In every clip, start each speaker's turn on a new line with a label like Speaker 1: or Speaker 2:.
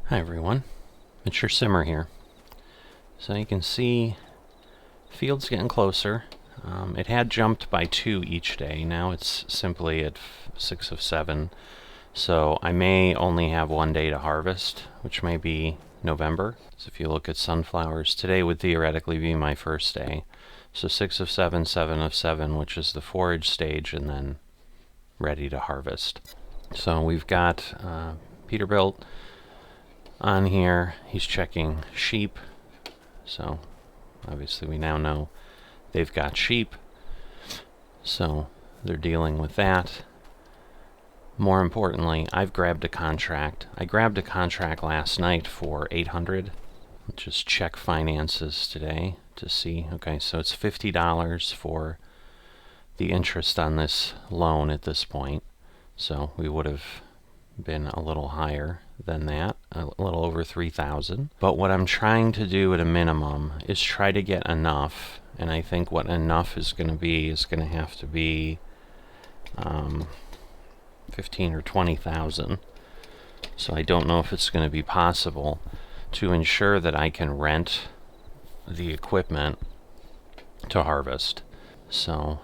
Speaker 1: Hi everyone, it's your simmer here. So you can see field's getting closer. It had jumped by 2 each day. Now it's simply at 6 of 7. So I may only have 1 day to harvest, which may be November. So if you look at sunflowers, today would theoretically be my first day. So 6 of 7, 7 of 7, which is the forage stage, and then ready to harvest. So we've got Peterbilt on here. He's checking sheep, so obviously we now know they've got sheep, so they're dealing with that. More importantly, I've grabbed a contract. I grabbed a contract last night for $800. Just check finances today to see. Okay, so it's $50 for the interest on this loan at this point, so we would have been a little higher than that, a little over 3,000. But what I'm trying to do at a minimum is try to get enough, and I think what enough is going to have to be 15 or 20,000. So I don't know if it's going to be possible to ensure that I can rent the equipment to harvest. So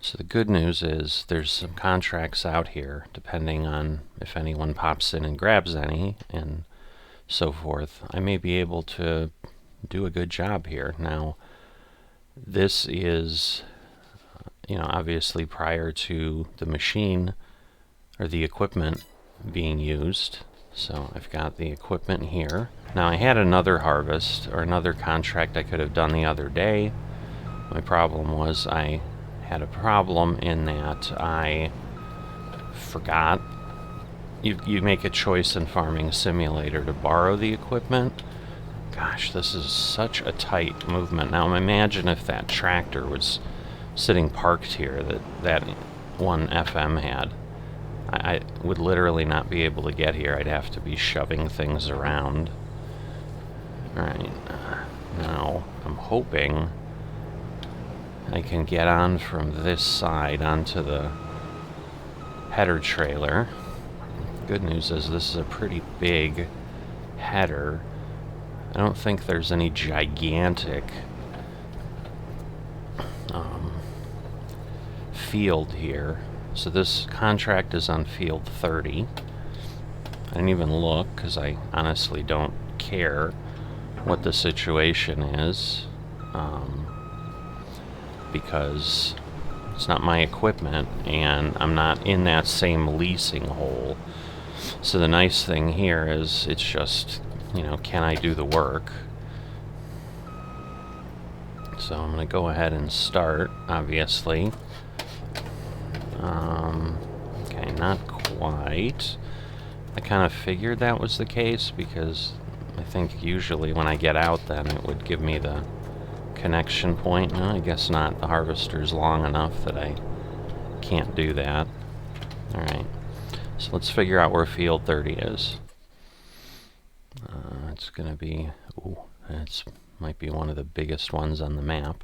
Speaker 1: so the good news is there's some contracts out here, depending on if anyone pops in and grabs any and so forth. I may be able to do a good job here. Now, this is, obviously prior to the machine or the equipment being used. So I've got the equipment here. Now I had another harvest or another contract I could have done the other day. My problem was I had a problem in that I forgot. You make a choice in Farming Simulator to borrow the equipment. Gosh, this is such a tight movement. Now imagine if that tractor was sitting parked here that one FM had. I would literally not be able to get here. I'd have to be shoving things around. Alright, now I'm hoping I can get on from this side onto the header trailer. Good news is this is a pretty big header. I don't think there's any gigantic field here. So this contract is on field 30. I didn't even look because I honestly don't care what the situation is. Because it's not my equipment and I'm not in that same leasing hole. So the nice thing here is it's just, can I do the work? So I'm going to go ahead and start, obviously. Okay, not quite. I kind of figured that was the case because I think usually when I get out then it would give me the connection point. No, I guess not. The harvester's long enough that I can't do that. Alright, so let's figure out where field 30 is. It's going to be, it might be one of the biggest ones on the map,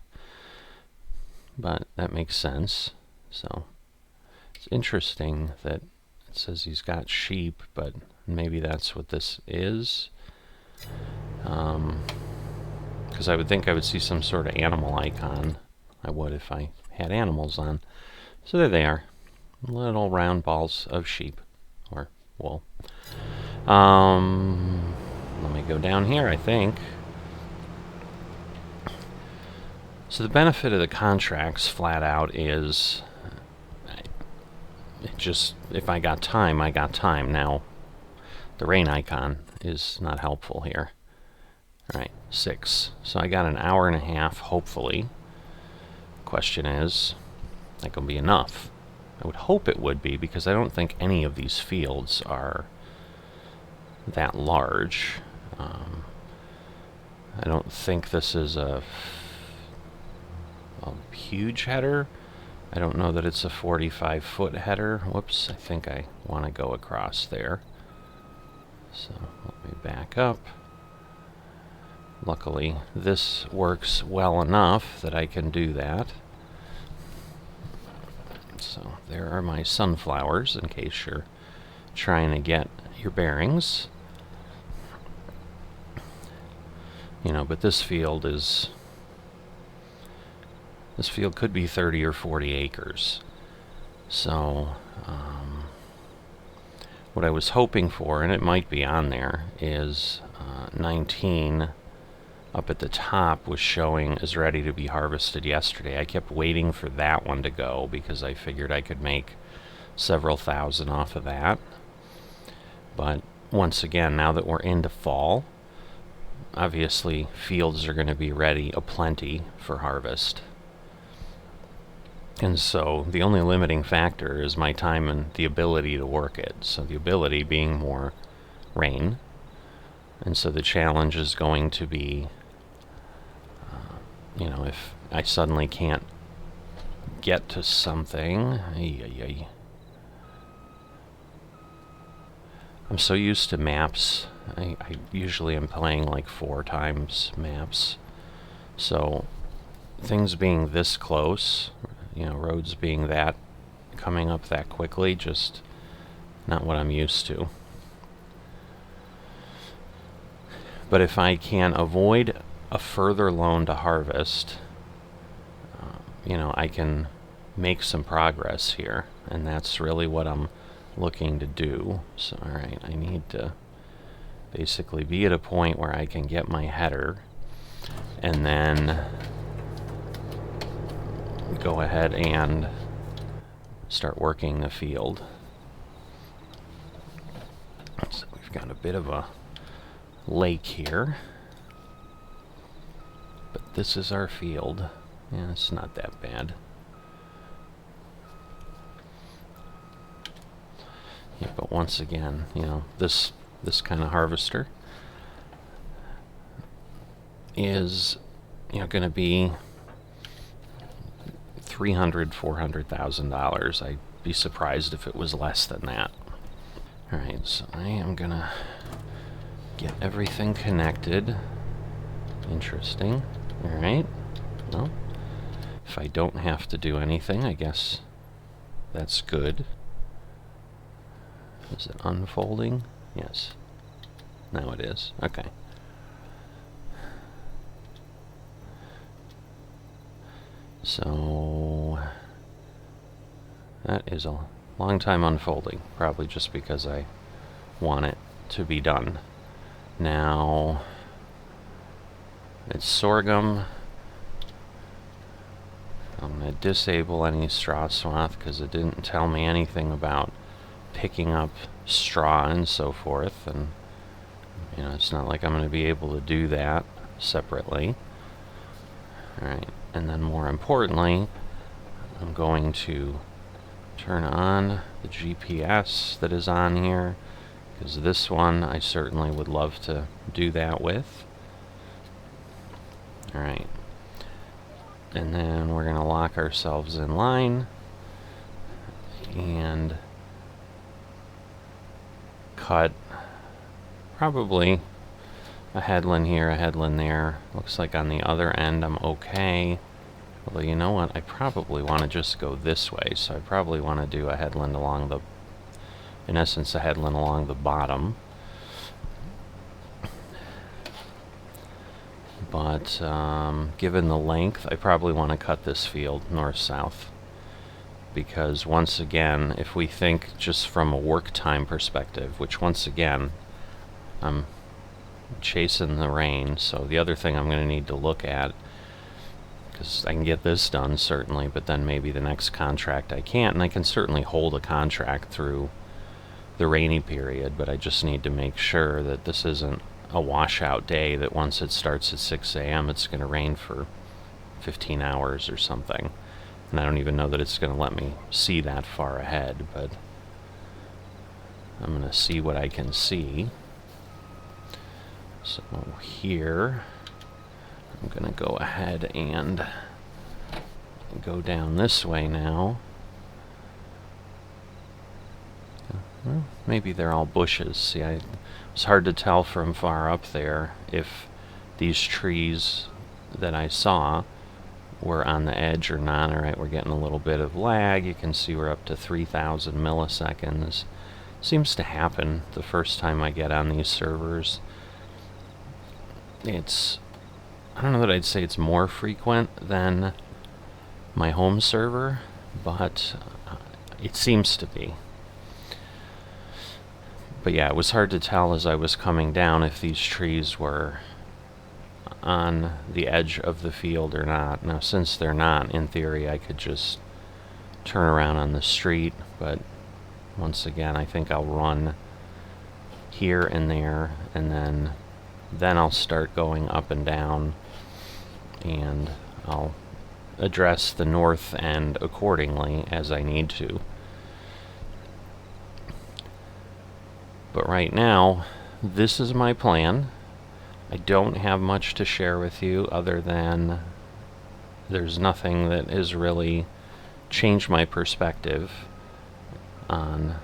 Speaker 1: but that makes sense. So it's interesting that it says he's got sheep, but maybe that's what this is. Because I would think I would see some sort of animal icon. I would if I had animals on. So there they are. Little round balls of sheep. Or wool. Let me go down here, I think. So the benefit of the contracts, flat out, is just, if I got time, I got time. Now, the rain icon is not helpful here. Alright, 6. So I got an hour and a half, hopefully. Question is going to be enough? I would hope it would be, because I don't think any of these fields are that large. I don't think this is a huge header. I don't know that it's a 45-foot header. Whoops, I think I want to go across there. So let me back up. Luckily, this works well enough that I can do that. So there are my sunflowers, in case you're trying to get your bearings. You know, but this field could be 30 or 40 acres. So, what I was hoping for, and it might be on there, is 19 up at the top was showing is ready to be harvested yesterday. I kept waiting for that one to go because I figured I could make several thousand off of that. But once again, now that we're into fall, obviously fields are going to be ready aplenty for harvest. And so the only limiting factor is my time and the ability to work it. So the ability being more rain. And so the challenge is going to be, you know, if I suddenly can't get to something. I'm so used to maps. I usually am playing like 4 times maps. So things being this close, you know, roads being that, coming up that quickly, just not what I'm used to. But if I can avoid a further loan to harvest, you know, I can make some progress here, and that's really what I'm looking to do. So, alright, I need to basically be at a point where I can get my header, and then go ahead and start working the field. So we've got a bit of a lake here, but this is our field. Yeah, it's not that bad. Yeah, but once again, you know, this kind of harvester is, you know, going to be $300,000-$400,000. I'd be surprised if it was less than that. All right, so I am gonna get everything connected. Interesting. All right. Well, if I don't have to do anything, I guess that's good. Is it unfolding? Yes. Now it is. Okay. So that is a long time unfolding, probably just because I want it to be done. Now it's sorghum. I'm going to disable any straw swath because it didn't tell me anything about picking up straw and so forth, and you know, it's not like I'm going to be able to do that separately. Alright, and then more importantly, I'm going to turn on the GPS that is on here, because this one I certainly would love to do that with. Alright, and then we're going to lock ourselves in line and cut probably a headland here, a headland there. Looks like on the other end I'm okay. Although, you know what, I probably want to just go this way, so I probably want to do a headland along the, in essence, a headland along the bottom. But given the length, I probably want to cut this field north-south. Because once again, if we think just from a work time perspective, which once again, I'm chasing the rain, so the other thing I'm going to need to look at, because I can get this done certainly, but then maybe the next contract I can't, and I can certainly hold a contract through the rainy period, but I just need to make sure that this isn't a washout day, that once it starts at 6 a.m. it's going to rain for 15 hours or something. And I don't even know that it's going to let me see that far ahead, but I'm going to see what I can see. So here, I'm going to go ahead and go down this way now. Well, maybe they're all bushes. See, it's hard to tell from far up there if these trees that I saw were on the edge or not. Alright, we're getting a little bit of lag. You can see we're up to 3,000 milliseconds. Seems to happen the first time I get on these servers. It's I don't know that I'd say it's more frequent than my home server, but it seems to be. But yeah, it was hard to tell as I was coming down if these trees were on the edge of the field or not. Now, since they're not, in theory, I could just turn around on the street, but once again, I think I'll run here and there, and then I'll start going up and down, and I'll address the north end accordingly as I need to. But right now, this is my plan. I don't have much to share with you other than there's nothing that has really changed my perspective on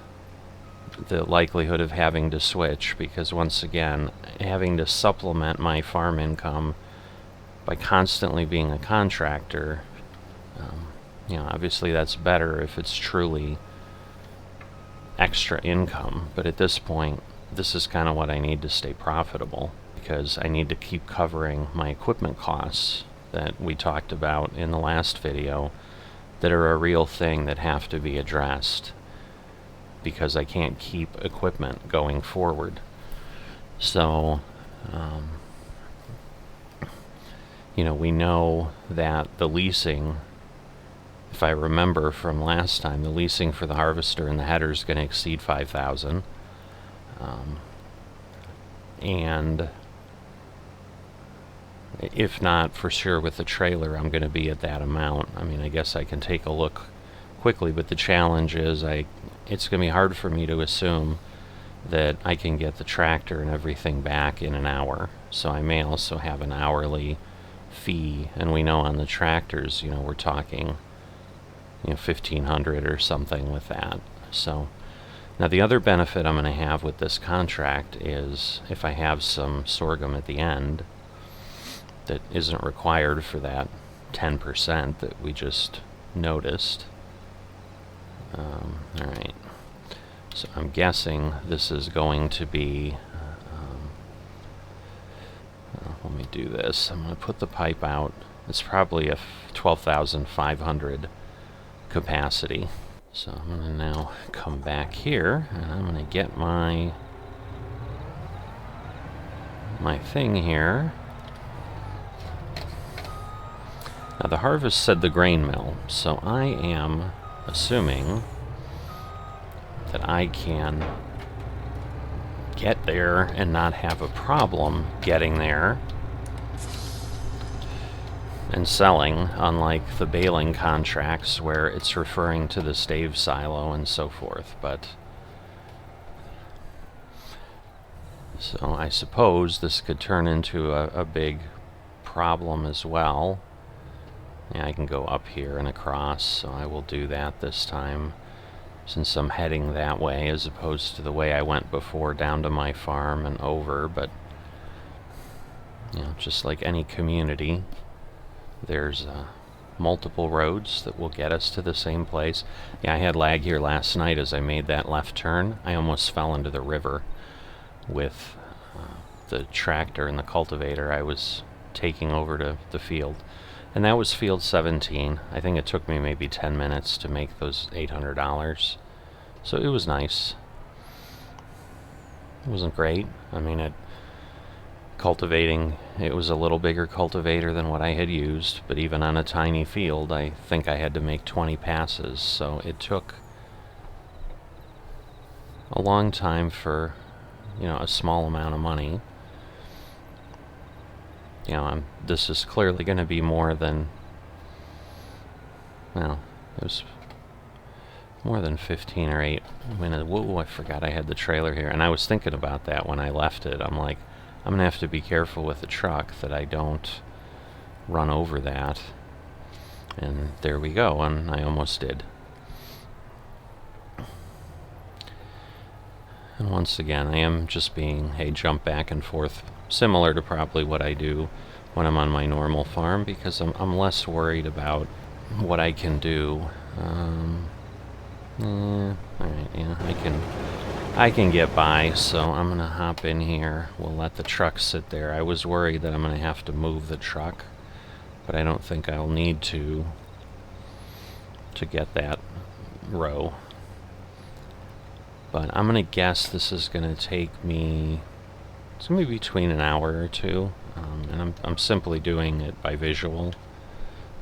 Speaker 1: the likelihood of having to switch, because once again, having to supplement my farm income by constantly being a contractor, obviously that's better if it's truly extra income, but at this point, this is kind of what I need to stay profitable, because I need to keep covering my equipment costs that we talked about in the last video that are a real thing that have to be addressed, because I can't keep equipment going forward. So, we know that the leasing, if I remember from last time, the leasing for the harvester and the header is going to exceed $5,000. And if not, for sure with the trailer, I'm going to be at that amount. I mean, I guess I can take a look quickly, but the challenge is it's going to be hard for me to assume that I can get the tractor and everything back in an hour. So I may also have an hourly fee, and we know on the tractors, we're talking $1,500 or something with that. So now the other benefit I'm going to have with this contract is if I have some sorghum at the end that isn't required for that 10% that we just noticed. Alright, so I'm guessing this is going to be, let me do this. I'm going to put the pipe out. It's probably a 12,500 capacity. So I'm going to now come back here, and I'm going to get my thing here. Now the harvest said the grain mill, so I am assuming that I can get there and not have a problem getting there and selling, unlike the baling contracts where it's referring to the stave silo and so forth. But so I suppose this could turn into a big problem as well. Yeah, I can go up here and across, so I will do that this time, since I'm heading that way as opposed to the way I went before, down to my farm and over. But just like any community, there's multiple roads that will get us to the same place. Yeah, I had lag here last night as I made that left turn. I almost fell into the river with the tractor and the cultivator I was taking over to the field. And that was field 17. I think it took me maybe 10 minutes to make those $800. So it was nice. It wasn't great. I mean, cultivating, it was a little bigger cultivator than what I had used, but even on a tiny field, I think I had to make 20 passes. So it took a long time for, a small amount of money. This is clearly going to be more than, it was more than 15 or 8 minutes. Whoa, I forgot I had the trailer here. And I was thinking about that when I left it. I'm like, I'm going to have to be careful with the truck that I don't run over that. And there we go, and I almost did. And once again, I am just being a jump back and forth, similar to probably what I do when I'm on my normal farm, because I'm less worried about what I can do. Alright, yeah, I can get by, so I'm going to hop in here. We'll let the truck sit there. I was worried that I'm going to have to move the truck, but I don't think I'll need to get that row. But I'm going to guess this is going to take me, it's going to be between an hour or two, and I'm simply doing it by visual,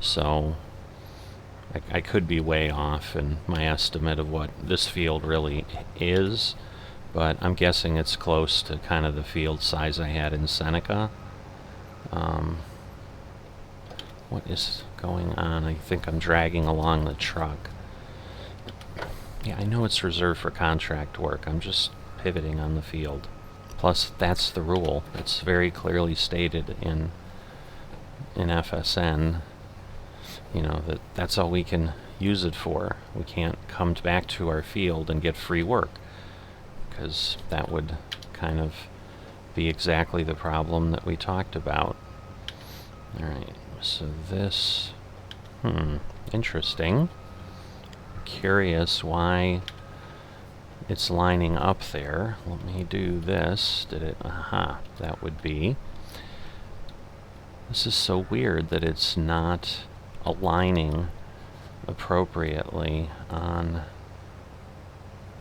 Speaker 1: so I could be way off in my estimate of what this field really is, but I'm guessing it's close to kind of the field size I had in Seneca. What is going on? I think I'm dragging along the truck. Yeah, I know it's reserved for contract work. I'm just pivoting on the field. Plus, that's the rule. It's very clearly stated in FSN, you know, that's all we can use it for. We can't come back to our field and get free work, because that would kind of be exactly the problem that we talked about. Alright, so this, interesting. Curious why it's lining up there. Let me do this. Did it? Aha, that would be. This is so weird that it's not aligning appropriately on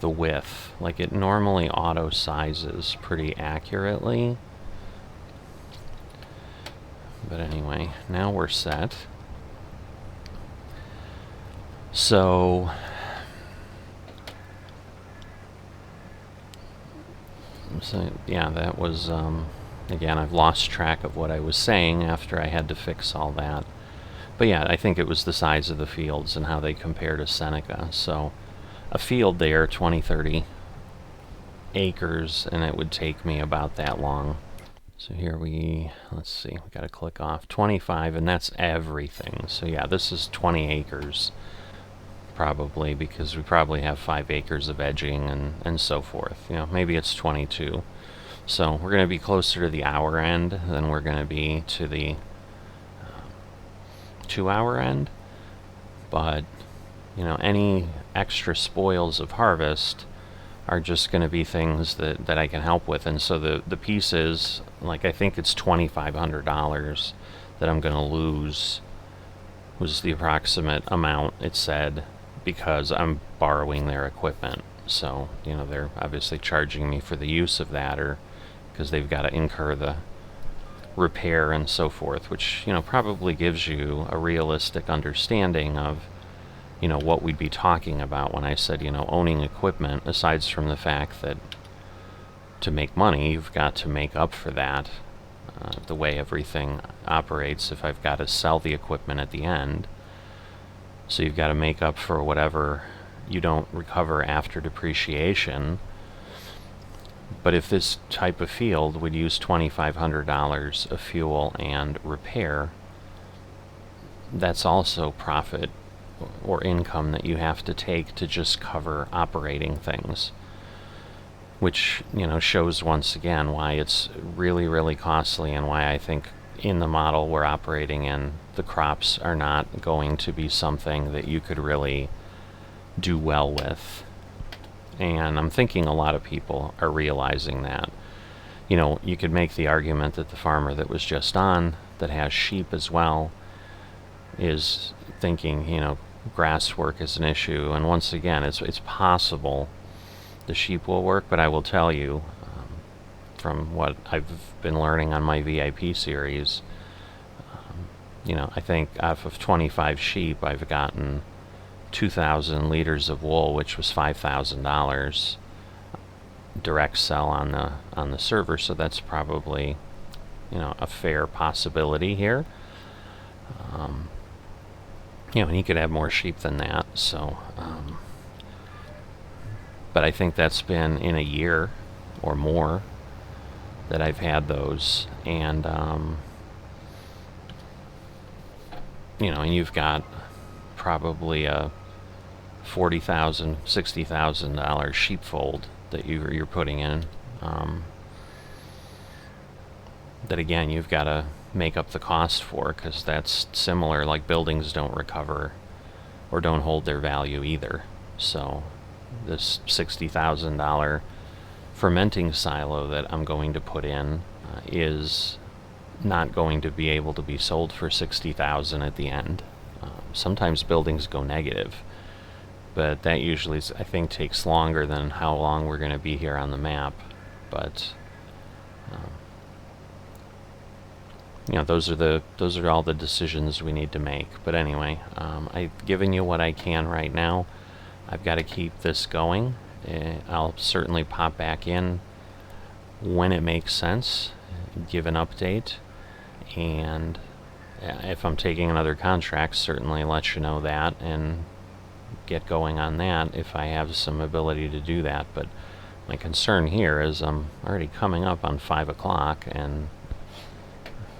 Speaker 1: the width. Like, it normally auto sizes pretty accurately. But anyway, now we're set. So yeah, that was again, I've lost track of what I was saying after I had to fix all that. But yeah, I think it was the size of the fields and how they compare to Seneca. So a field there, 20-30 acres, and it would take me about that long. So here let's see, we got to click off 25, and that's everything. So yeah, this is 20 acres probably, because we probably have 5 acres of edging and so forth. You know, maybe it's 22. So we're going to be closer to the hour end than we're going to be to the 2-hour end. But, you know, any extra spoils of harvest are just going to be things that I can help with. And so the pieces, like, I think it's $2,500 that I'm going to lose, was the approximate amount it said, because I'm borrowing their equipment. So, you know, they're obviously charging me for the use of that, or because they've got to incur the repair and so forth, which, you know, probably gives you a realistic understanding of, you know, what we'd be talking about when I said, you know, owning equipment, aside from the fact that to make money, you've got to make up for that, the way everything operates. If I've got to sell the equipment at the end, so you've got to make up for whatever you don't recover after depreciation. But if this type of field would use $2,500 of fuel and repair, that's also profit or income that you have to take to just cover operating things, which, you know, shows once again why it's really, really costly, and why I think in the model we're operating in, the crops are not going to be something that you could really do well with. And I'm thinking a lot of people are realizing that. You know, you could make the argument that the farmer that was just on, that has sheep as well, is thinking, you know, grass work is an issue. And once again, it's possible the sheep will work, but I will tell you, from what I've been learning on my VIP series, you know, I think out of 25 sheep, I've gotten 2,000 liters of wool, which was $5,000 direct sell on the server. So that's probably, you know, a fair possibility here. You know, and he could have more sheep than that. So, but I think that's been in a year or more that I've had those, and you know, and you've got probably a $40,000, $60,000 sheepfold that you're putting in. That again, you've got to make up the cost for, because that's similar. Like, buildings don't recover or don't hold their value either. So this $60,000 fermenting silo that I'm going to put in is not going to be able to be sold for 60,000 at the end. Sometimes buildings go negative, but that usually, I think, takes longer than how long we're going to be here on the map. But you know, those are all the decisions we need to make. But anyway, I've given you what I can right now. I've got to keep this going. I'll certainly pop back in when it makes sense, give an update, and if I'm taking another contract, certainly let you know that and get going on that if I have some ability to do that. But my concern here is I'm already coming up on 5 o'clock and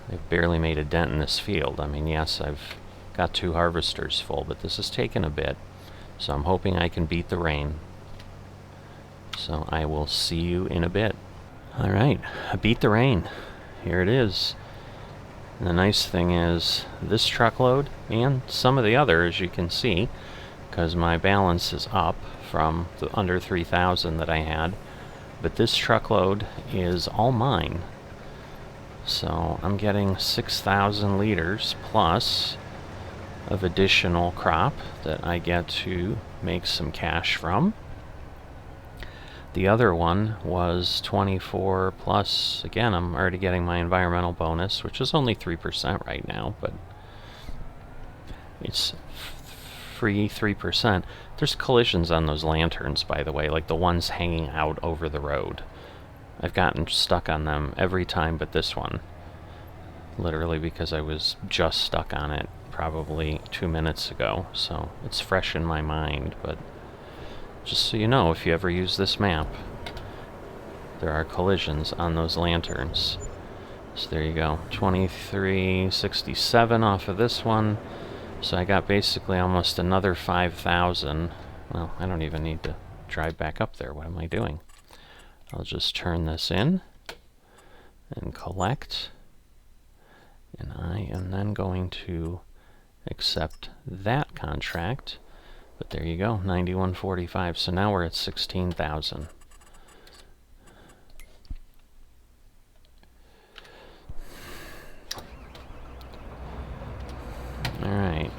Speaker 1: I've barely made a dent in this field. I mean, yes, I've got 2 harvesters full, but this has taken a bit, so I'm hoping I can beat the rain. So I will see you in a bit. Alright, I beat the rain. Here it is. And the nice thing is, this truckload, and some of the others, you can see, because my balance is up from the under 3,000 that I had, but this truckload is all mine. So I'm getting 6,000 liters plus of additional crop that I get to make some cash from. The other one was 24 plus, again, I'm already getting my environmental bonus, which is only 3% right now, but it's free 3%. There's collisions on those lanterns, by the way, like the ones hanging out over the road. I've gotten stuck on them every time but this one. Literally because I was just stuck on it probably 2 minutes ago, so it's fresh in my mind. But just so you know, if you ever use this map, there are collisions on those lanterns. So there you go, 2367 off of this one. So I got basically almost another 5,000. Well, I don't even need to drive back up there. What am I doing? I'll just turn this in and collect. And I am then going to accept that contract. But there you go, 91.45. So now we're at 16,000. Alright.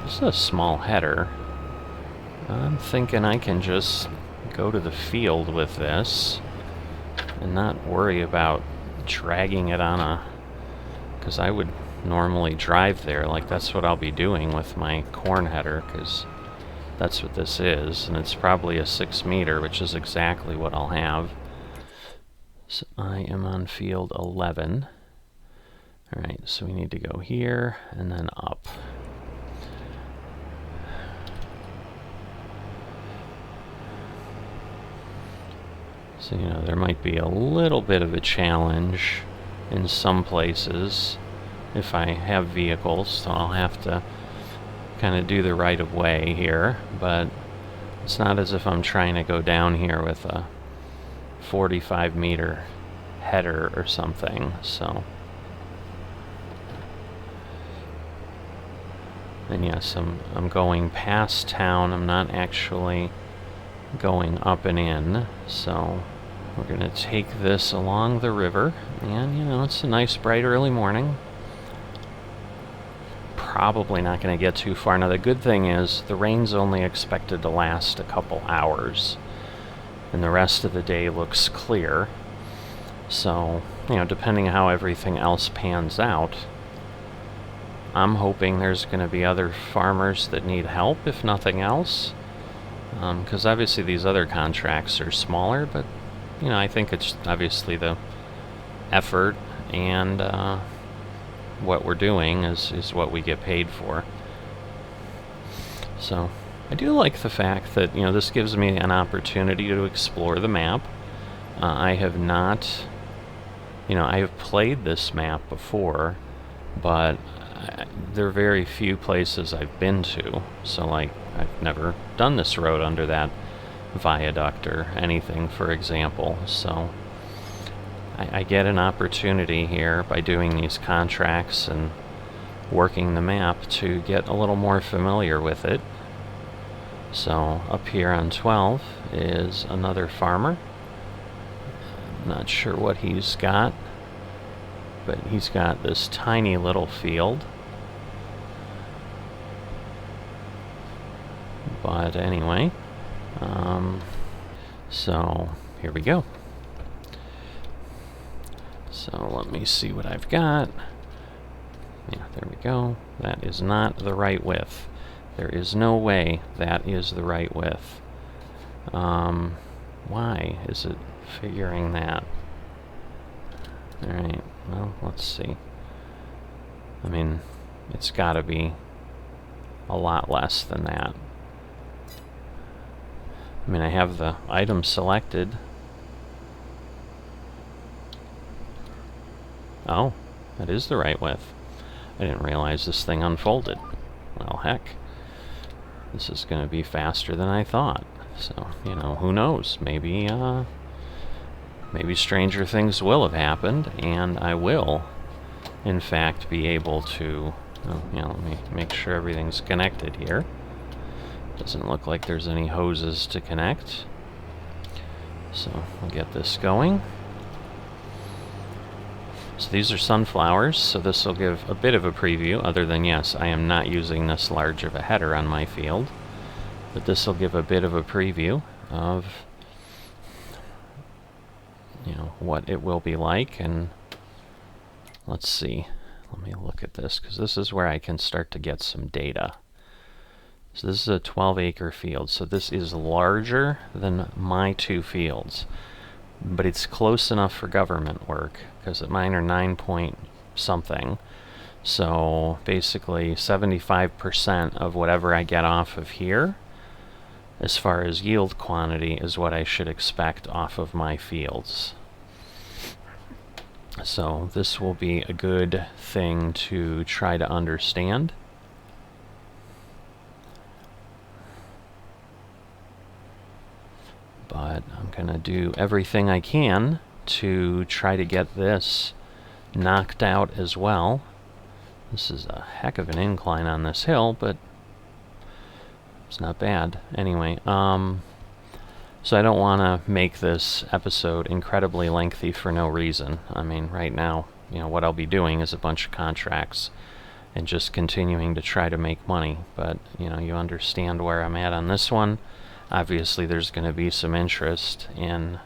Speaker 1: This is a small header. I'm thinking I can just go to the field with this and not worry about dragging it on a... because I would normally drive there, like that's what I'll be doing with my corn header, because that's what this is, and it's probably a 6 meter, which is exactly what I'll have. So I am on field 11. Alright, so we need to go here and then up. So, you know, there might be a little bit of a challenge in some places if I have vehicles, so I'll have to kind of do the right of way here, but it's not as if I'm trying to go down here with a 45 meter header or something, so. And yes, I'm going past town, I'm not actually going up and in, so we're going to take this along the river, and you know, it's a nice bright early morning. Probably not going to get too far. Now the good thing is the rain's only expected to last a couple hours, and the rest of the day looks clear. So, you know, depending on how everything else pans out, I'm hoping there's going to be other farmers that need help, if nothing else. Because obviously these other contracts are smaller, but, you know, I think it's obviously the effort and what we're doing is what we get paid for. So I do like the fact that, you know, this gives me an opportunity to explore the map. I have not, you know, I have played this map before, but there are very few places I've been to. So, like, I've never done this road under that viaduct or anything, for example. So I get an opportunity here by doing these contracts and working the map to get a little more familiar with it. So up here on 12 is another farmer. Not sure what he's got, but he's got this tiny little field. But anyway, so here we go. So let me see what I've got. Yeah, there we go. That is not the right width. There is no way that is the right width. Why is it figuring that? Alright, well, let's see. I mean, it's gotta be a lot less than that. I mean, I have the item selected. Oh, that is the right width. I didn't realize this thing unfolded. Well, heck. This is going to be faster than I thought. So, you know, who knows? Maybe, maybe stranger things will have happened, and I will, in fact, be able to... Oh, yeah, let me make sure everything's connected here. Doesn't look like there's any hoses to connect. So, we'll get this going. So these are sunflowers, so this will give a bit of a preview, other than, yes, I am not using this large of a header on my field. But this will give a bit of a preview of, you know, what it will be like. And let's see. Let me look at this, because this is where I can start to get some data. So this is a 12-acre field, so this is larger than my two fields. But it's close enough for government work, because mine are 9 point something. So basically 75% of whatever I get off of here, as far as yield quantity, is what I should expect off of my fields. So this will be a good thing to try to understand. But I'm going to do everything I can to try to get this knocked out as well. This is a heck of an incline on this hill, but it's not bad. Anyway, so I don't want to make this episode incredibly lengthy for no reason. I mean, right now, you know, what I'll be doing is a bunch of contracts and just continuing to try to make money. But, you know, you understand where I'm at on this one. Obviously, there's going to be some interest in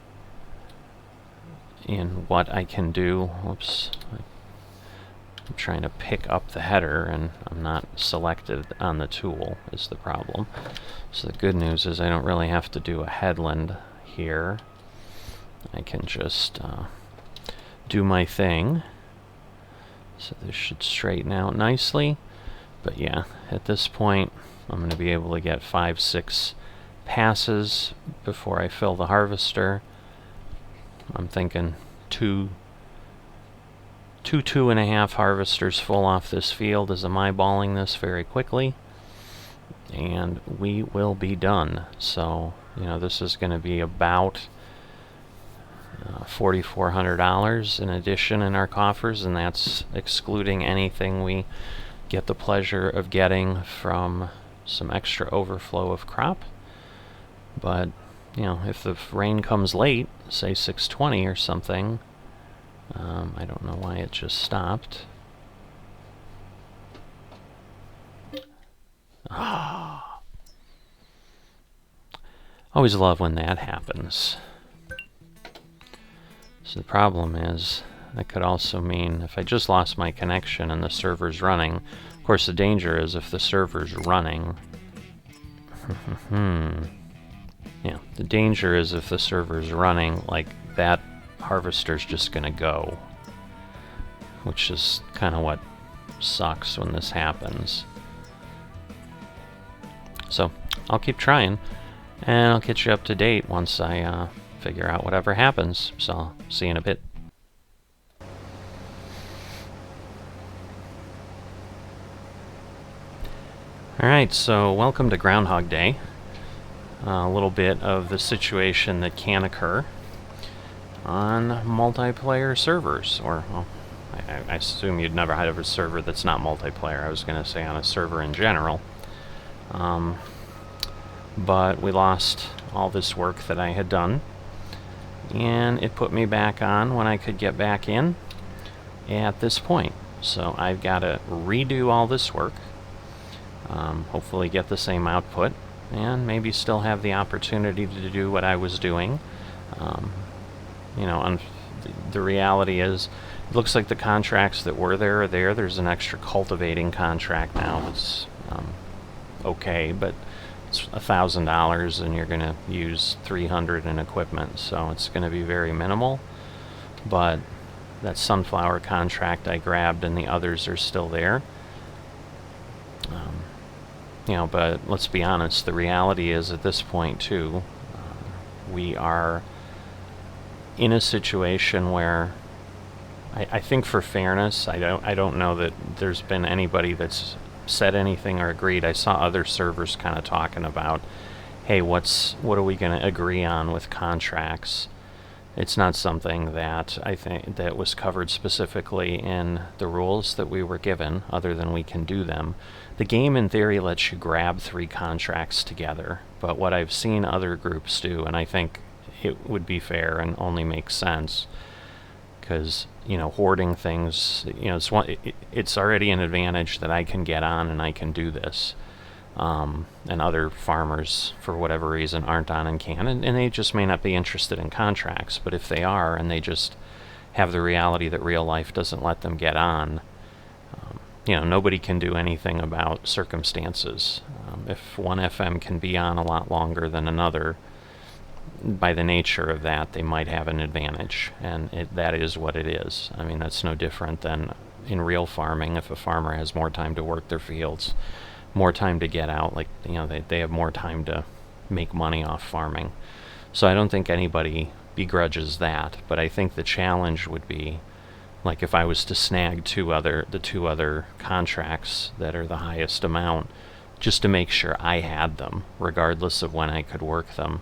Speaker 1: what I can do. Whoops. I'm trying to pick up the header, and I'm not selected on the tool, is the problem. So the good news is I don't really have to do a headland here. I can just do my thing. So this should straighten out nicely. But yeah, at this point, I'm going to be able to get 5-6 passes before I fill the harvester. I'm thinking two and a half harvesters full off this field as I'm eyeballing this very quickly, and we will be done. So, you know, this is going to be about $4,400 in addition in our coffers, and that's excluding anything we get the pleasure of getting from some extra overflow of crop. But, you know, if the rain comes late, say 6:20 or something, I don't know why it just stopped. Ah. Always love when that happens. So the problem is, that could also mean if I just lost my connection and the server's running. Of course, the danger is if the server's running. Yeah, the danger is if the server's running, like, that harvester's just gonna go. Which is kind of what sucks when this happens. So, I'll keep trying, and I'll get you up to date once I figure out whatever happens. So, I'll see you in a bit. Alright, so welcome to Groundhog Day. A little bit of the situation that can occur on multiplayer servers, or, well, I assume you'd never had a server that's not multiplayer. I was going to say on a server in general. but we lost all this work that I had done, and it put me back on when I could get back in at this point. So I've got to redo all this work, hopefully get the same output, and maybe still have the opportunity to do what I was doing. The reality is, it looks like the contracts that were there are there. There's an extra cultivating contract now. It's okay, but it's $1,000 and you're going to use $300 in equipment, so it's going to be very minimal. But that sunflower contract I grabbed and the others are still there. But let's be honest, the reality is at this point too, we are in a situation where I think for fairness, I don't know that there's been anybody that's said anything or agreed. I saw other servers kind of talking about, hey, what are we going to agree on with contracts? It's not something that I think that was covered specifically in the rules that we were given, other than we can do them. The game in theory lets you grab 3 contracts together, but what I've seen other groups do, and I think it would be fair and only makes sense, because hoarding things, it's already an advantage that I can get on and I can do this, and other farmers for whatever reason aren't on and can, and they just may not be interested in contracts. But if they are and they just have the reality that real life doesn't let them get on, nobody can do anything about circumstances. If one FM can be on a lot longer than another, by the nature of that, they might have an advantage, and that is what it is. I mean, that's no different than in real farming. If a farmer has more time to work their fields, more time to get out, they have more time to make money off farming. So I don't think anybody begrudges that, but I think the challenge would be, like, if I was to snag the two other contracts that are the highest amount, just to make sure I had them, regardless of when I could work them.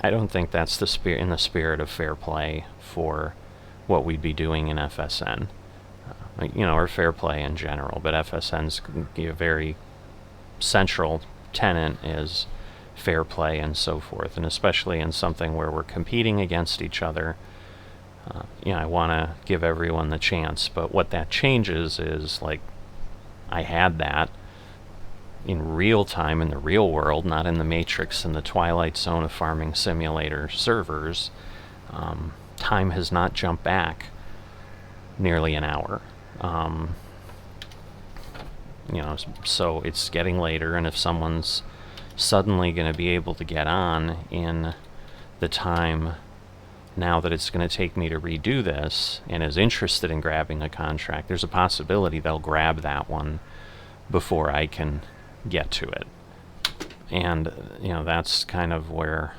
Speaker 1: I don't think that's in the spirit of fair play for what we'd be doing in FSN, or fair play in general. But FSN's a very central tenet is fair play and so forth, and especially in something where we're competing against each other. I want to give everyone the chance, but what that changes is, like, I had that in real time in the real world, not in the Matrix and the Twilight Zone of farming simulator servers. Time has not jumped back nearly an hour. So it's getting later, and if someone's suddenly going to be able to get on in the time now that it's going to take me to redo this, and is interested in grabbing a contract, there's a possibility they'll grab that one before I can get to it. And that's kind of where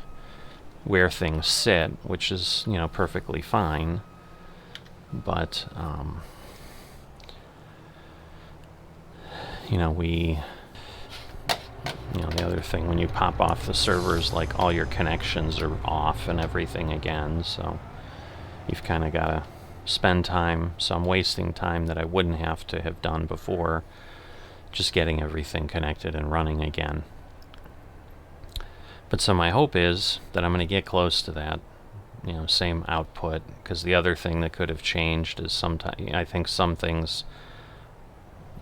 Speaker 1: things sit, which is perfectly fine. But the other thing, when you pop off the servers, like, all your connections are off and everything again, so you've kind of got to spend time. So I'm wasting time that I wouldn't have to have done before, just getting everything connected and running again. But so my hope is that I'm going to get close to that, same output, because the other thing that could have changed is I think some things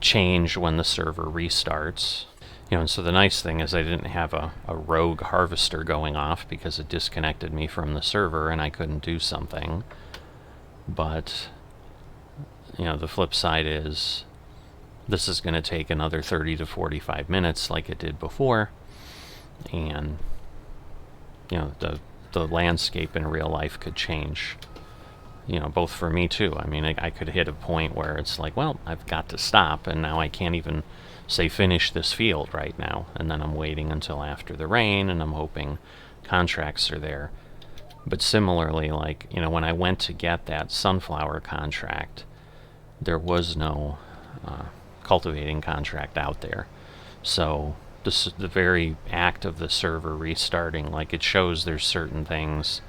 Speaker 1: change when the server restarts. And so the nice thing is I didn't have a rogue harvester going off because it disconnected me from the server and I couldn't do something. But, the flip side is this is going to take another 30 to 45 minutes like it did before. And, the landscape in real life could change, both for me too. I mean, I could hit a point where it's like, well, I've got to stop, and now I can't even say finish this field right now, and then I'm waiting until after the rain, and I'm hoping contracts are there. But similarly, like, when I went to get that sunflower contract, there was no cultivating contract out there. So the very act of the server restarting, like, it shows there's certain things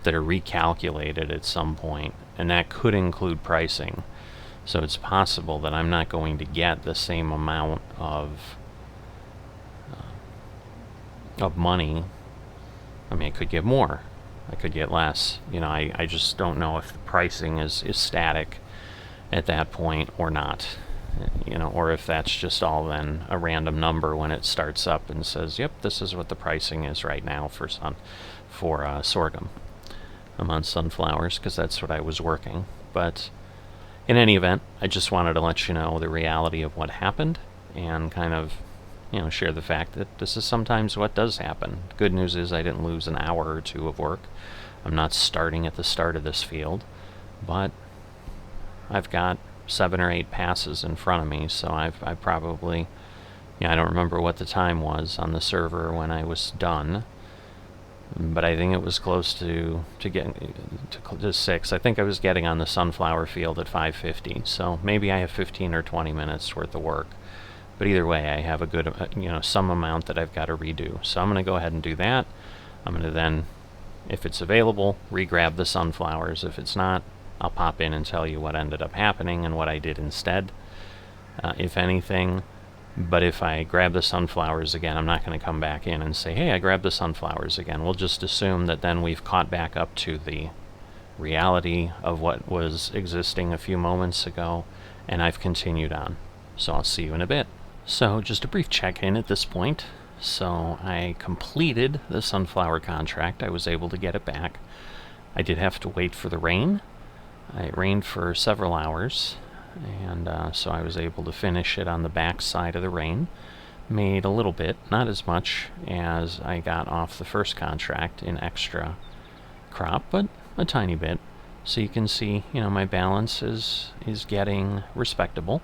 Speaker 1: that are recalculated at some point, and that could include pricing. So it's possible that I'm not going to get the same amount of of money. I mean, I could get more. I could get less. You know, I just don't know if the pricing is static at that point or not. You know, or if that's just all then a random number when it starts up and says, yep, this is what the pricing is right now for sorghum. I'm on sunflowers because that's what I was working. But in any event, I just wanted to let you know the reality of what happened and kind of, you know, share the fact that this is sometimes what does happen. The good news is I didn't lose an hour or two of work. I'm not starting at the start of this field, but I've got 7 or 8 passes in front of me, so I probably, I don't remember what the time was on the server when I was done, but I think it was close to getting to 6. I think I was getting on the sunflower field at 5:50, so maybe I have 15 or 20 minutes worth of work. But either way, I have a good, some amount that I've got to redo. So I'm going to go ahead and do that. I'm going to then, if it's available, re-grab the sunflowers. If it's not, I'll pop in and tell you what ended up happening and what I did instead, if anything. But if I grab the sunflowers again, I'm not going to come back in and say, hey, I grabbed the sunflowers again. We'll just assume that then we've caught back up to the reality of what was existing a few moments ago, and I've continued on. So I'll see you in a bit. So just a brief check-in at this point. So I completed the sunflower contract. I was able to get it back. I did have to wait for the rain. It rained for several hours, and so I was able to finish it on the back side of the rain. Made a little bit, not as much as I got off the first contract in extra crop, but a tiny bit. So you can see, my balance is getting respectable.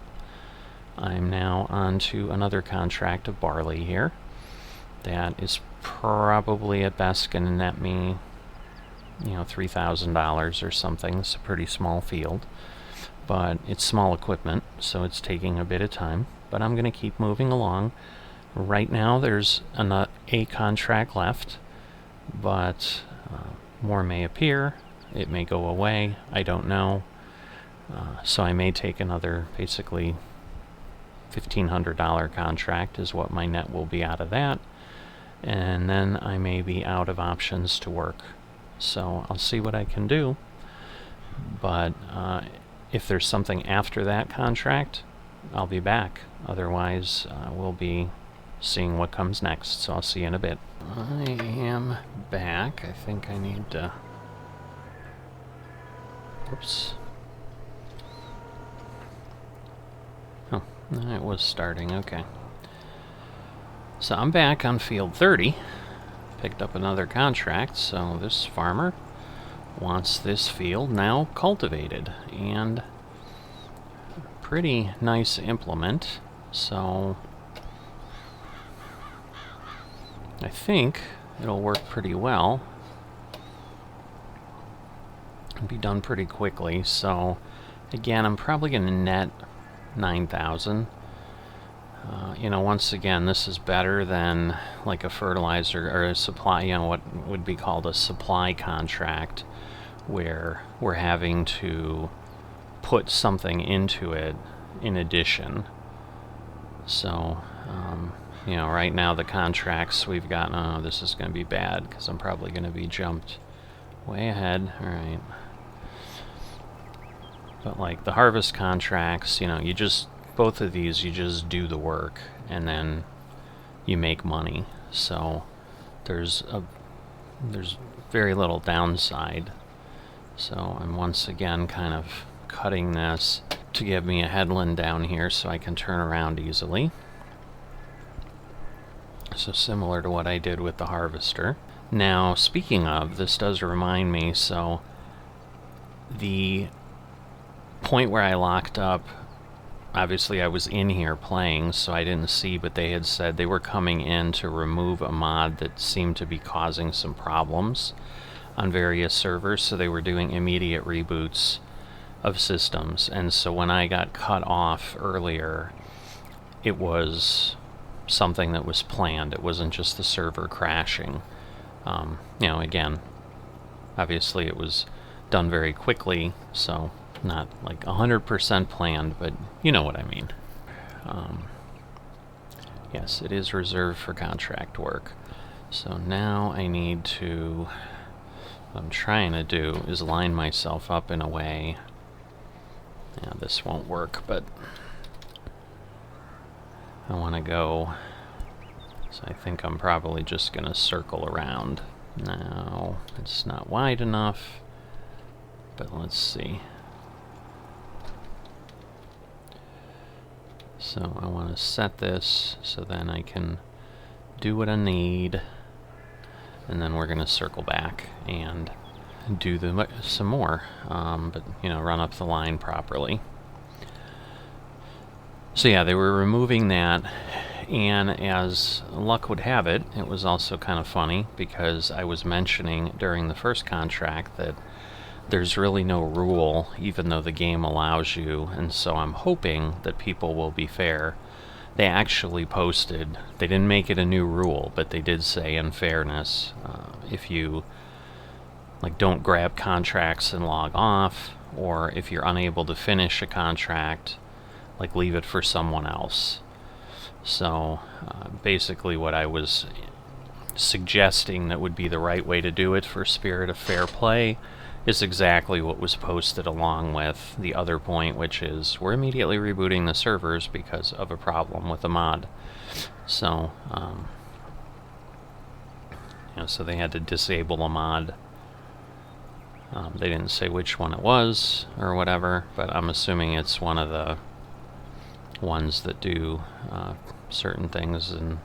Speaker 1: I'm now on to another contract of barley here. That is probably at best going to net me, $3,000 or something. It's a pretty small field, but it's small equipment, so it's taking a bit of time. But I'm going to keep moving along. Right now, there's a contract left, but more may appear. It may go away. I don't know. So I may take another, basically, $1,500 contract is what my net will be out of that. And then I may be out of options to work. So I'll see what I can do. But if there's something after that contract, I'll be back. Otherwise, we'll be seeing what comes next. So I'll see you in a bit. I am back. I think I need to... Whoops. Oh, it was starting. Okay. So I'm back on field 30. Picked up another contract, so this farmer wants this field now cultivated, and pretty nice implement. So I think it'll work pretty well. It'll be done pretty quickly. So again, I'm probably going to net 9,000. Once again, this is better than like a fertilizer or a supply, what would be called a supply contract, where we're having to put something into it in addition. So, right now the contracts we've got, oh, this is going to be bad because I'm probably going to be jumped way ahead. All right. But like the harvest contracts, both of these, you just do the work and then you make money. So there's very little downside. So I'm once again kind of cutting this to give me a headland down here so I can turn around easily. So similar to what I did with the harvester. Now, speaking of, this does remind me, so the point where I locked up, obviously I was in here playing, so I didn't see, but they had said they were coming in to remove a mod that seemed to be causing some problems on various servers, so they were doing immediate reboots of systems. And so when I got cut off earlier, it was something that was planned. It wasn't just the server crashing. Again, obviously it was done very quickly, so not like 100% planned, but you know what I mean. Yes, it is reserved for contract work. So now I need to, what I'm trying to do is line myself up in a way. Yeah, this won't work, but I want to go, so I think I'm probably just going to circle around. Now, it's not wide enough, but let's see. So I want to set this so then I can do what I need, and then we're going to circle back and do some more, but you know, run up the line properly. So yeah, they were removing that, and as luck would have it, it was also kind of funny because I was mentioning during the first contract that there's really no rule, even though the game allows you, and so I'm hoping that people will be fair. They actually posted, they didn't make it a new rule, but they did say, in fairness, if you don't grab contracts and log off, or if you're unable to finish a contract, leave it for someone else. So basically what I was suggesting that would be the right way to do it for spirit of fair play is exactly what was posted along with the other point, which is we're immediately rebooting the servers because of a problem with a mod. So, so they had to disable a mod. They didn't say which one it was or whatever, but I'm assuming it's one of the ones that do certain things, and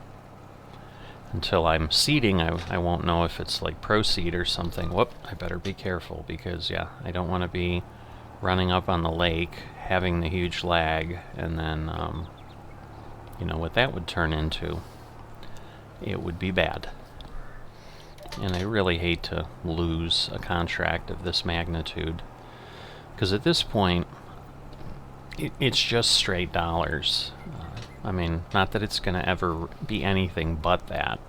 Speaker 1: until I'm seeding, I won't know if it's pro seed or something. Whoop, I better be careful because, yeah, I don't want to be running up on the lake, having the huge lag, and then, what that would turn into. It would be bad. And I really hate to lose a contract of this magnitude, because at this point, it's just straight dollars. I mean, not that it's going to ever be anything but that,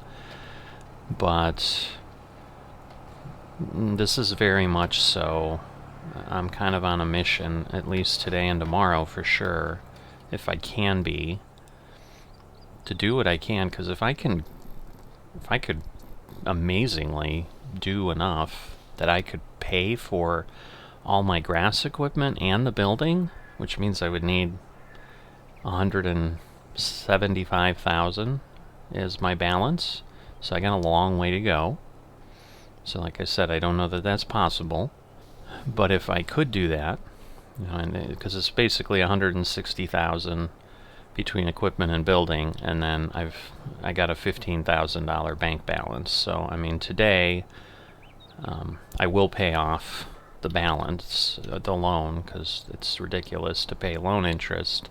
Speaker 1: but this is very much so. I'm kind of on a mission, at least today and tomorrow for sure, if I can be, to do what I can, because if I could amazingly do enough that I could pay for all my grass equipment and the building, which means I would need $175,000 is my balance. So I got a long way to go. So like I said, I don't know that that's possible. But if I could do that, because it's basically $160,000 between equipment and building, and then I got a $15,000 bank balance. So I mean, today I will pay off the balance, the loan, because it's ridiculous to pay loan interest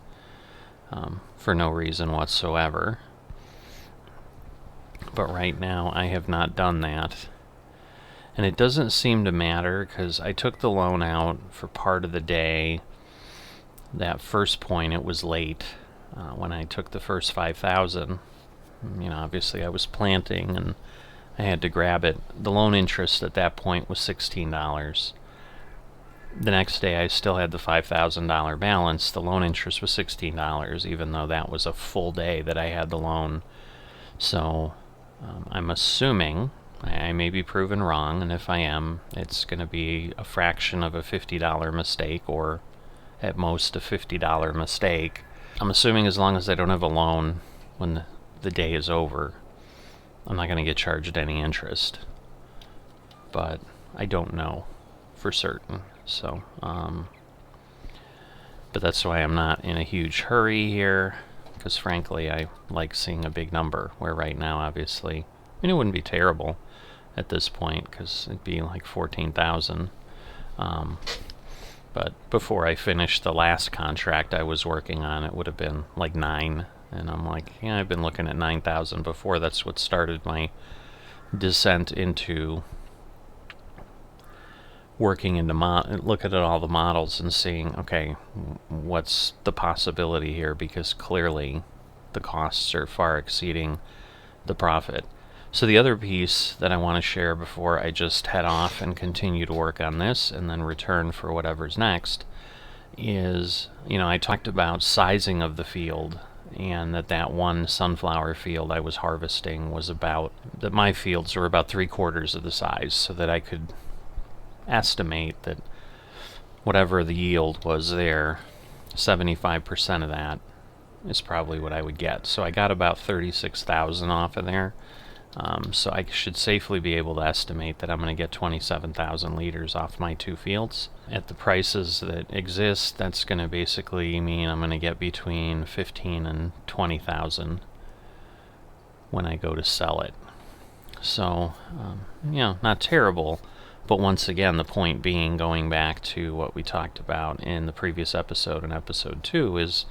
Speaker 1: for no reason whatsoever. But right now I have not done that, and it doesn't seem to matter because I took the loan out for part of the day. That first point, it was late when I took the first 5,000. Obviously I was planting and I had to grab it. The loan interest at that point was $16. The next day I still had the $5,000 balance. The loan interest was $16, even though that was a full day that I had the loan. So I'm assuming, I may be proven wrong, and if I am, it's going to be a fraction of a $50 mistake, or at most a $50 mistake. I'm assuming as long as I don't have a loan when the day is over, I'm not going to get charged any interest. But I don't know for certain. So, but that's why I'm not in a huge hurry here, because frankly I like seeing a big number, where right now obviously, it wouldn't be terrible at this point because it'd be like 14,000. But before I finished the last contract I was working on, it would have been like 9, and I'm like, yeah, I've been looking at 9,000 before. That's what started my descent into working into looking at all the models and seeing, okay, what's the possibility here, because clearly the costs are far exceeding the profit. So the other piece that I want to share before I just head off and continue to work on this and then return for whatever's next is, I talked about sizing of the field and that one sunflower field I was harvesting was that my fields were about 3/4 of the size, so that I could estimate that whatever the yield was there, 75% of that is probably what I would get. So I got about 36,000 off of there. So I should safely be able to estimate that I'm going to get 27,000 liters off my 2 fields. At the prices that exist, that's going to basically mean I'm going to get between 15 and 20,000 when I go to sell it. So, not terrible. But once again, the point being, going back to what we talked about in the previous episode, in episode 2, is,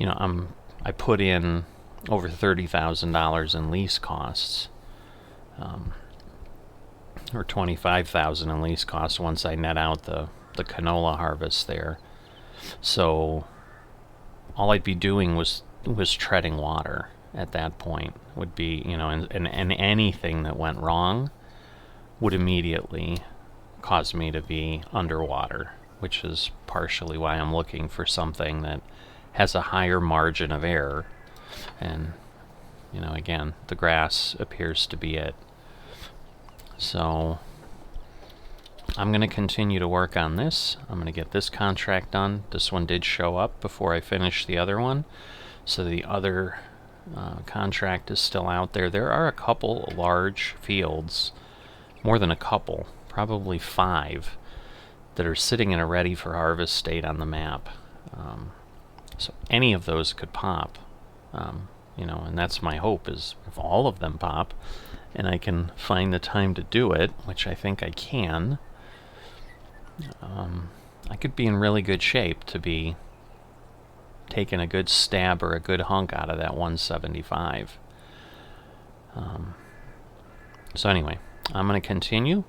Speaker 1: I put in over $30,000 in lease costs, or $25,000 in lease costs once I net out the canola harvest there. So all I'd be doing was treading water at that point. Would be, and anything that went wrong would immediately cause me to be underwater, which is partially why I'm looking for something that has a higher margin of error. And, again, the grass appears to be it. So I'm going to continue to work on this. I'm going to get this contract done. This one did show up before I finished the other one. So the other contract is still out there. There are a couple large fields, more than a couple, probably 5, that are sitting in a ready for harvest state on the map. So any of those could pop. And that's my hope, is if all of them pop and I can find the time to do it, which I think I can, I could be in really good shape to be taking a good stab or a good hunk out of that 175. So anyway, I'm going to continue,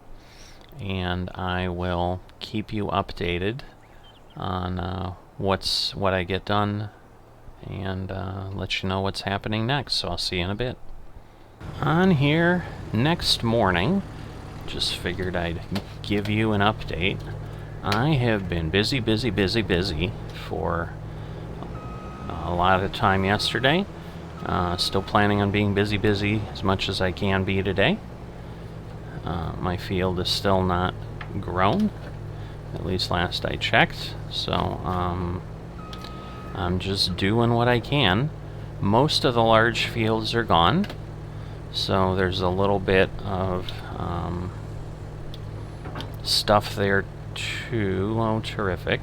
Speaker 1: and I will keep you updated on what I get done, and let you know what's happening next. So I'll see you in a bit. On here next morning, just figured I'd give you an update. I have been busy for a lot of time yesterday. Still planning on being busy as much as I can be today. My field is still not grown, at least last I checked, so I'm just doing what I can. Most of the large fields are gone, so there's a little bit of stuff there too. Oh, terrific.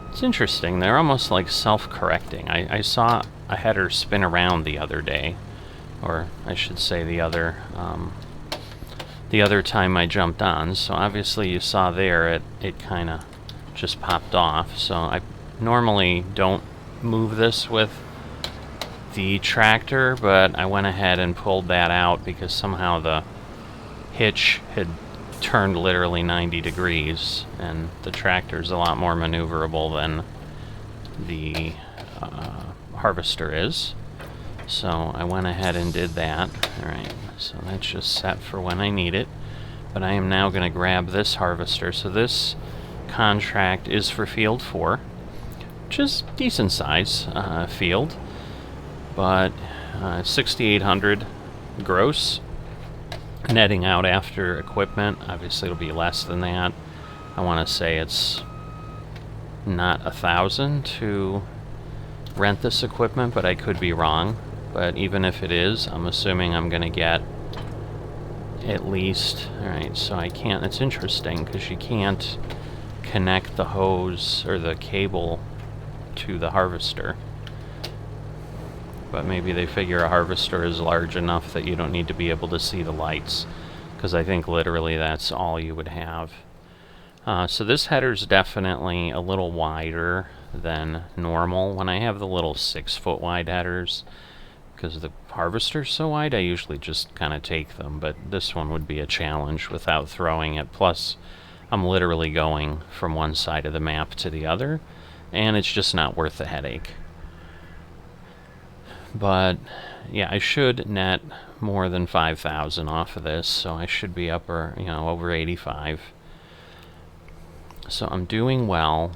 Speaker 1: It's interesting, they're almost like self-correcting. I saw a header spin around the other day, or I should say the other time I jumped on. So obviously you saw there it kind of just popped off. So I normally don't move this with the tractor, but I went ahead and pulled that out because somehow the hitch had turned literally 90 degrees, and the tractor's a lot more maneuverable than the harvester is. So I went ahead and did that. Alright, so that's just set for when I need it. But I am now going to grab this harvester. So this contract is for field 4, which is decent size field, but 6,800 gross, netting out after equipment. Obviously it'll be less than that. I want to say it's not 1,000 to rent this equipment, but I could be wrong. But even if it is, I'm assuming I'm going to get at least... Alright, so I can't... It's interesting, because you can't connect the hose or the cable to the harvester. But maybe they figure a harvester is large enough that you don't need to be able to see the lights, because I think literally that's all you would have. So this header's definitely a little wider than normal. When I have the little 6-foot wide headers, because the harvester's so wide, I usually just kind of take them, but this one would be a challenge without throwing it. Plus, I'm literally going from one side of the map to the other, and it's just not worth the headache. But yeah, I should net more than 5,000 off of this, so I should be upper, over 85. So I'm doing well.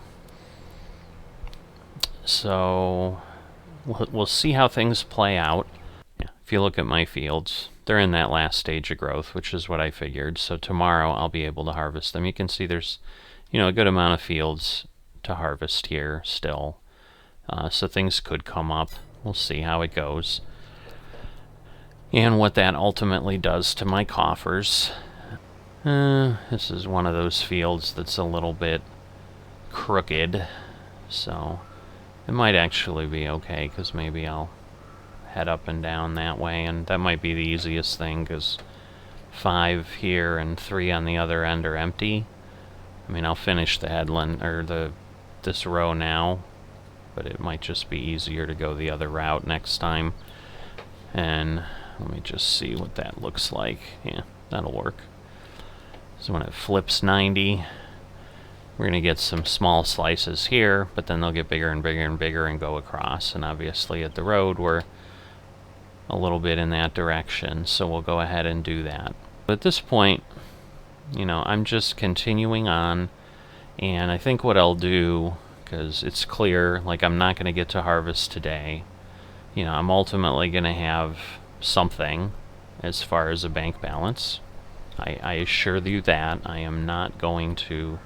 Speaker 1: So we'll see how things play out. Yeah, if you look at my fields, they're in that last stage of growth, which is what I figured. So tomorrow I'll be able to harvest them. You can see there's, a good amount of fields to harvest here still. So things could come up. We'll see how it goes. And what that ultimately does to my coffers. This is one of those fields that's a little bit crooked. So it might actually be okay, because maybe I'll head up and down that way, and that might be the easiest thing, because 5 here and 3 on the other end are empty. I mean, I'll finish the headland, or this row now, but it might just be easier to go the other route next time. And let me just see what that looks like. Yeah, that'll work. So when it flips 90, we're going to get some small slices here, but then they'll get bigger and bigger and bigger and go across. And obviously at the road, we're a little bit in that direction, so we'll go ahead and do that. But at this point, I'm just continuing on, and I think what I'll do, because it's clear, like, I'm not going to get to harvest today. I'm ultimately going to have something as far as a bank balance. I assure you that. I am not going to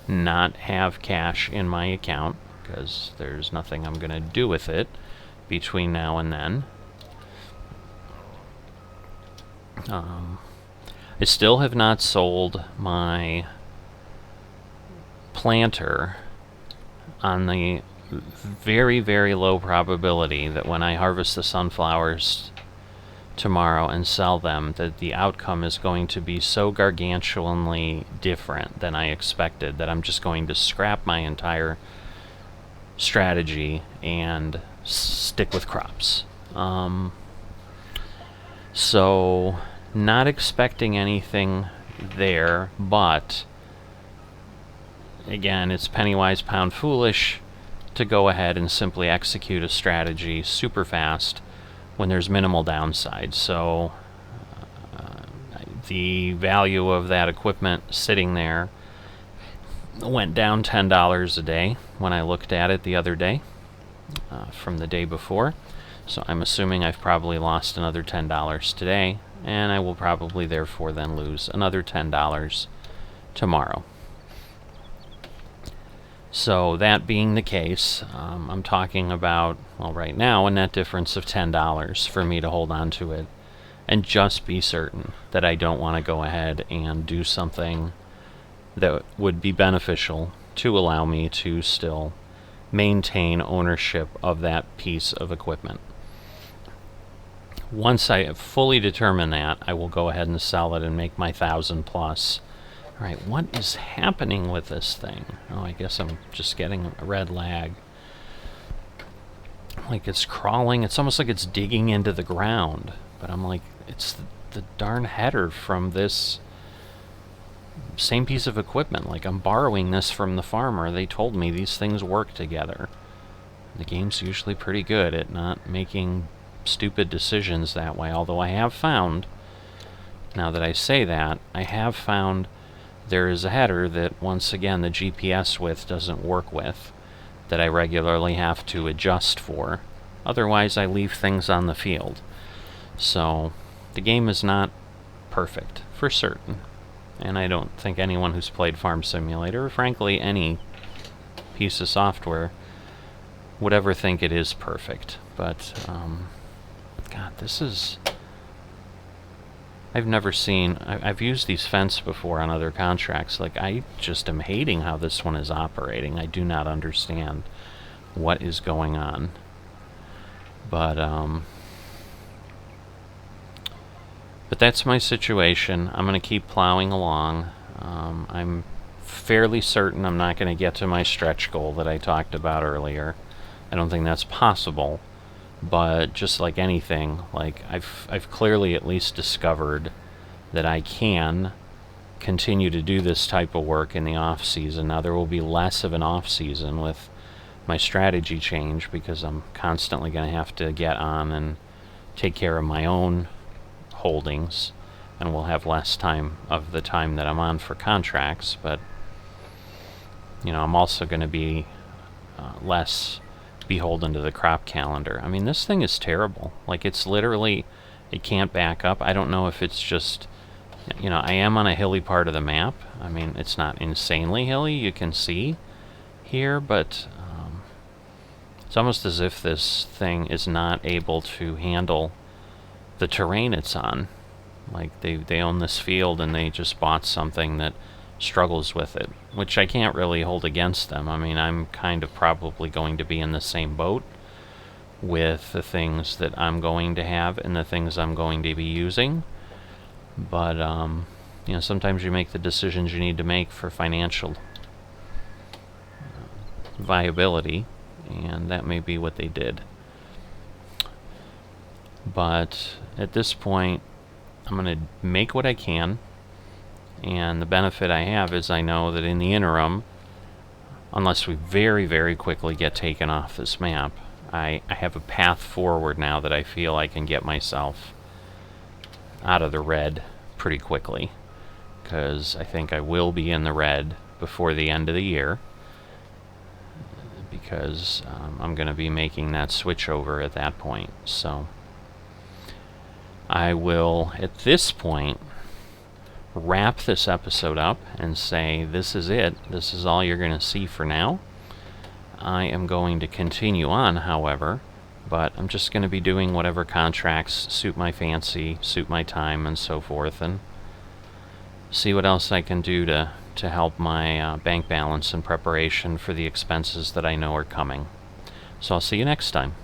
Speaker 1: not have cash in my account, because there's nothing I'm going to do with it between now and then. I still have not sold my planter on the very, very low probability that when I harvest the sunflowers tomorrow and sell them, that the outcome is going to be so gargantuanly different than I expected that I'm just going to scrap my entire strategy and stick with crops. So not expecting anything there, but again, it's penny wise, pound foolish to go ahead and simply execute a strategy super fast when there's minimal downside. So the value of that equipment sitting there went down $10 a day when I looked at it the other day from the day before. So I'm assuming I've probably lost another $10 today, and I will probably therefore then lose another $10 tomorrow. So that being the case, I'm talking about, well, right now, a net difference of $10 for me to hold on to it and just be certain that I don't want to go ahead and do something that would be beneficial to allow me to still maintain ownership of that piece of equipment. Once I have fully determined that, I will go ahead and sell it and make my 1,000 plus. Alright, what is happening with this thing? Oh, I guess I'm just getting a red lag. Like it's crawling, it's almost like it's digging into the ground. But I'm like, it's the darn header from this same piece of equipment. Like, I'm borrowing this from the farmer. They told me these things work together. The game's usually pretty good at not making stupid decisions that way, although I have found, now that I say that, I have found there is a header that, once again, the GPS width doesn't work with, that I regularly have to adjust for. Otherwise, I leave things on the field. So, the game is not perfect, for certain. And I don't think anyone who's played Farm Simulator, or frankly any piece of software, would ever think it is perfect. But, God, this is... I've never seen... I've used these fence before on other contracts. Like, I just am hating how this one is operating. I do not understand what is going on. But that's my situation. I'm going to keep plowing along. I'm fairly certain I'm not going to get to my stretch goal that I talked about earlier. I don't think that's possible. But just like anything, like I've clearly at least discovered that I can continue to do this type of work in the off season. Now there will be less of an off season with my strategy change, because I'm constantly going to have to get on and take care of my own holdings, and we'll have less time of the time that I'm on for contracts. But you know, I'm also going to be less beholden to the crop calendar. I mean, this thing is terrible. Like, it's literally, it can't back up. I don't know if it's just, you know, I am on a hilly part of the map. I mean, it's not insanely hilly, you can see here, but it's almost as if this thing is not able to handle the terrain it's on. Like, they own this field and they just bought something that struggles with it, which I can't really hold against them. I mean, I'm kind of probably going to be in the same boat with the things that I'm going to have and the things I'm going to be using. But, you know, sometimes you make the decisions you need to make for financial viability, and that may be what they did. But at this point, I'm going to make what I can, and the benefit I have is I know that in the interim, unless we very, very quickly get taken off this map, I have a path forward now that I feel I can get myself out of the red pretty quickly, because I think I will be in the red before the end of the year, because I'm going to be making that switch over at that point. So I will, at this point, wrap this episode up and say, this is it. This is all you're going to see for now. I am going to continue on, however, but I'm just going to be doing whatever contracts suit my fancy, suit my time, and so forth, and see what else I can do to help my bank balance in preparation for the expenses that I know are coming. So I'll see you next time.